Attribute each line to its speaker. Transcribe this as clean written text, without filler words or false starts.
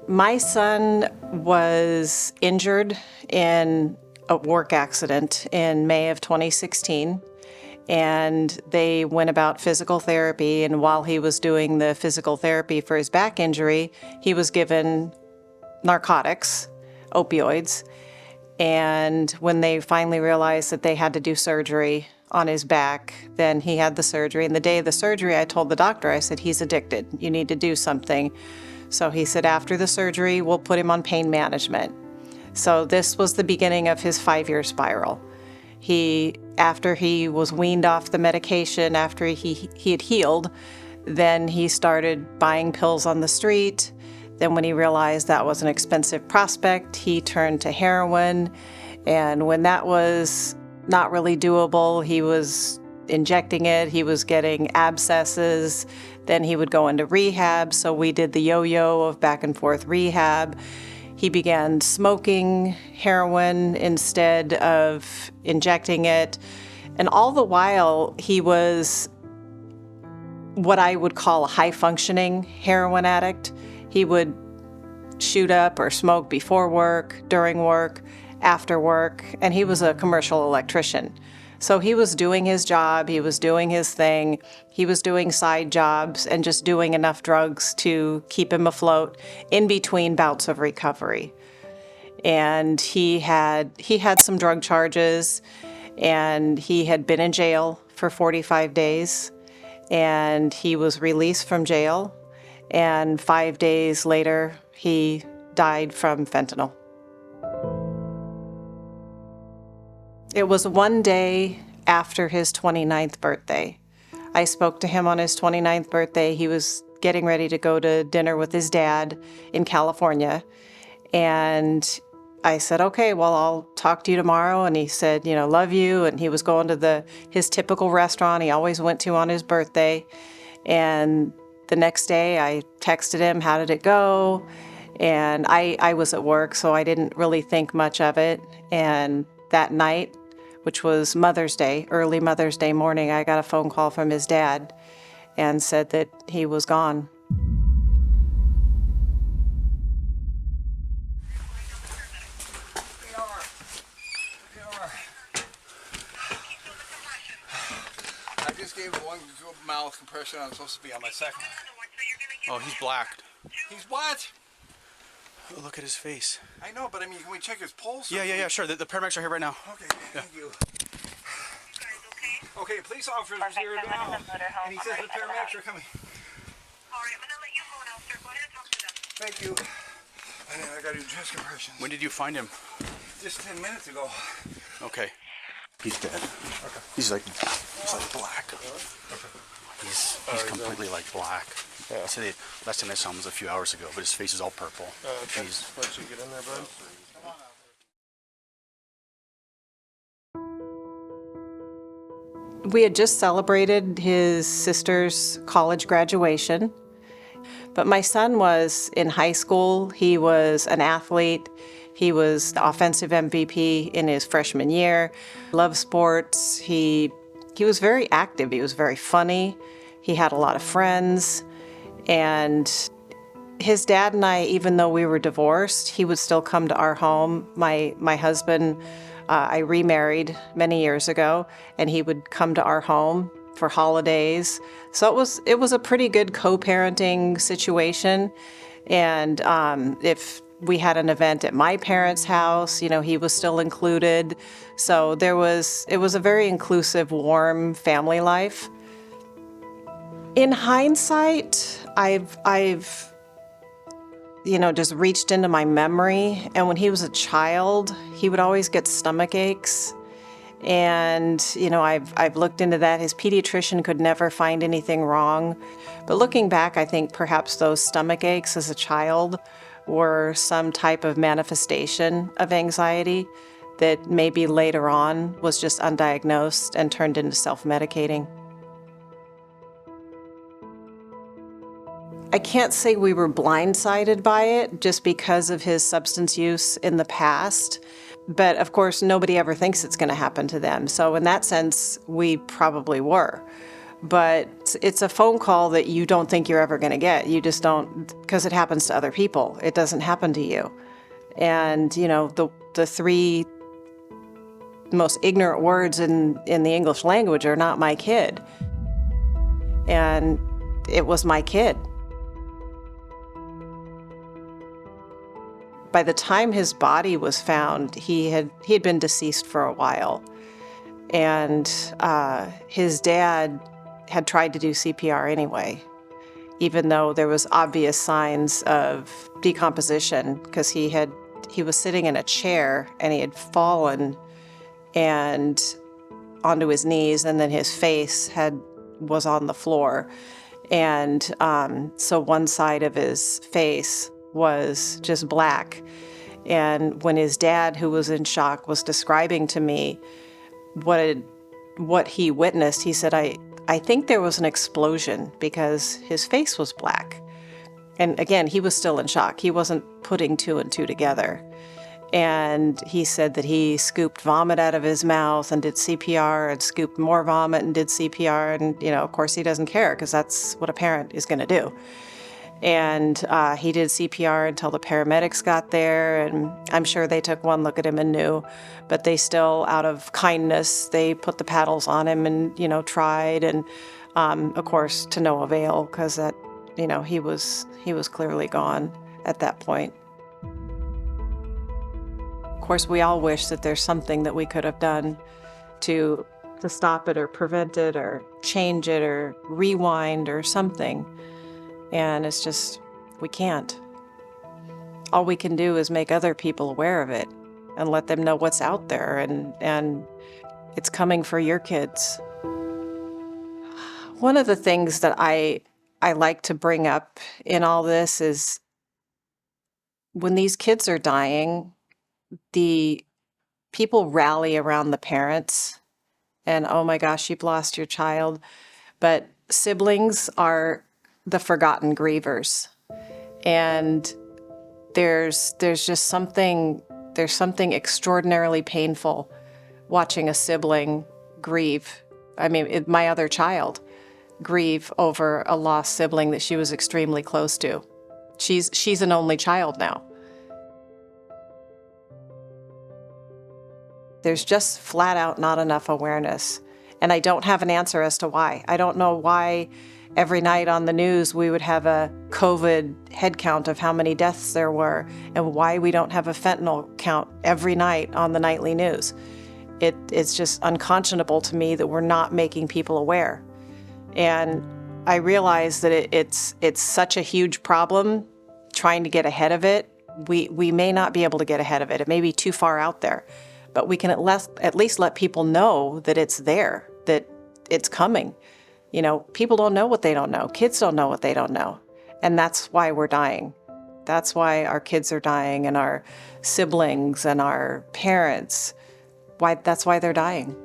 Speaker 1: My son was injured in a work accident in May of 2016, and they went about physical therapy, and while he was doing the physical therapy for his back injury, he was given narcotics, opioids, and when they finally realized that they had to do surgery on his back, then he had the surgery. And the day of the surgery, I told the doctor, I said, he's addicted. You need to do something. So he said, after the surgery, we'll put him on pain management. So this was the beginning of his 5-year spiral. After he was weaned off the medication, after he had healed, then he started buying pills on the street. Then when he realized that was an expensive prospect, he turned to heroin. And when that was not really doable, he was injecting it, he was getting abscesses, then he would go into rehab. So we did the yo-yo of back and forth rehab. He began smoking heroin instead of injecting it. And all the while, he was what I would call a high-functioning heroin addict. He would shoot up or smoke before work, during work, after work, and he was a commercial electrician. So he was doing his job, he was doing his thing, he was doing side jobs and just doing enough drugs to keep him afloat in between bouts of recovery. And he had some drug charges, and he had been in jail for 45 days, and he was released from jail, and 5 days later, he died from fentanyl. It was one day after his 29th birthday. I spoke to him on his 29th birthday. He was getting ready to go to dinner with his dad in California. And I said, okay, well, I'll talk to you tomorrow. And he said, love you. And he was going to his typical restaurant he always went to on his birthday. And the next day I texted him, how did it go? And I was at work, so I didn't really think much of it. And that night, which was Mother's Day, early Mother's Day morning, I got a phone call from his dad and said that he was gone.
Speaker 2: I just gave one mouth compression. I'm supposed to be on my second.
Speaker 3: Oh, he's blacked.
Speaker 2: He's what?
Speaker 3: Oh, look at his face.
Speaker 2: I know, but I mean, can we check his pulse?
Speaker 3: Yeah, sure. The paramedics are here right now.
Speaker 2: Okay, thank you. Okay, police officer's here now, and he says the paramedics are coming.
Speaker 4: All right, I'm going to let you go now, sir. Go ahead and talk to them.
Speaker 2: Thank you. And then I got to do chest compressions.
Speaker 3: When did you find him?
Speaker 2: Just 10 minutes ago.
Speaker 3: Okay. He's dead.
Speaker 2: Okay.
Speaker 3: He's like black. He's completely like black.
Speaker 5: Yeah.
Speaker 3: So last time I saw him was a few hours ago, but his face is all purple. He's
Speaker 5: Let you get in there, bud.
Speaker 1: We had just celebrated his sister's college graduation, but my son was in high school. He was an athlete. He was the offensive MVP in his freshman year, loved sports. He was very active. He was very funny. He had a lot of friends. And his dad and I, even though we were divorced, he would still come to our home. My husband, I remarried many years ago, and he would come to our home for holidays. So it was a pretty good co-parenting situation. And if we had an event at my parents' house, he was still included. So it was a very inclusive, warm family life. In hindsight, I've just reached into my memory, and when he was a child, he would always get stomach aches. And, I've looked into that. His pediatrician could never find anything wrong. But looking back, I think perhaps those stomach aches as a child were some type of manifestation of anxiety that maybe later on was just undiagnosed and turned into self-medicating. I can't say we were blindsided by it just because of his substance use in the past, but of course nobody ever thinks it's going to happen to them. So in that sense, we probably were. but it's a phone call that you don't think you're ever going to get. You just don't, because it happens to other people. It doesn't happen to you. And, you know, the three most ignorant words in the English language are not my kid. And it was my kid. By the time his body was found, he had been deceased for a while. And his dad had tried to do CPR anyway, even though there was obvious signs of decomposition, because he was sitting in a chair and he had fallen and onto his knees, and then his face was on the floor. And so one side of his face was just black. And when his dad, who was in shock, was describing to me what he witnessed, he said, I think there was an explosion because his face was black. And again, he was still in shock. He wasn't putting two and two together. And he said that he scooped vomit out of his mouth and did CPR, and scooped more vomit and did CPR. And, you know, of course he doesn't care, because that's what a parent is going to do. And he did CPR until the paramedics got there, and I'm sure they took one look at him and knew, but they still, out of kindness, they put the paddles on him and, you know, tried, and of course to no avail, because that, you know, he was clearly gone at that point. Of course, we all wish that there's something that we could have done to stop it or prevent it or change it or rewind or something. And it's just, we can't. All we can do is make other people aware of it and let them know what's out there, and it's coming for your kids. One of the things that I like to bring up in all this is when these kids are dying, the people rally around the parents and, oh my gosh, you've lost your child. But siblings are the forgotten grievers. And there's something extraordinarily painful watching a sibling grieve. I mean, my other child grieve over a lost sibling that she was extremely close to. She's an only child now. There's just flat out not enough awareness. And I don't have an answer as to why. I don't know why every night on the news we would have a COVID head count of how many deaths there were, and why we don't have a fentanyl count every night on the nightly news. It's just unconscionable to me that we're not making people aware. And I realize that it's such a huge problem trying to get ahead of it. We may not be able to get ahead of it. It may be too far out there. But we can at least let people know that it's there, that it's coming. You know, people don't know what they don't know. Kids don't know what they don't know. And that's why we're dying. That's why our kids are dying, and our siblings and our parents. That's why they're dying.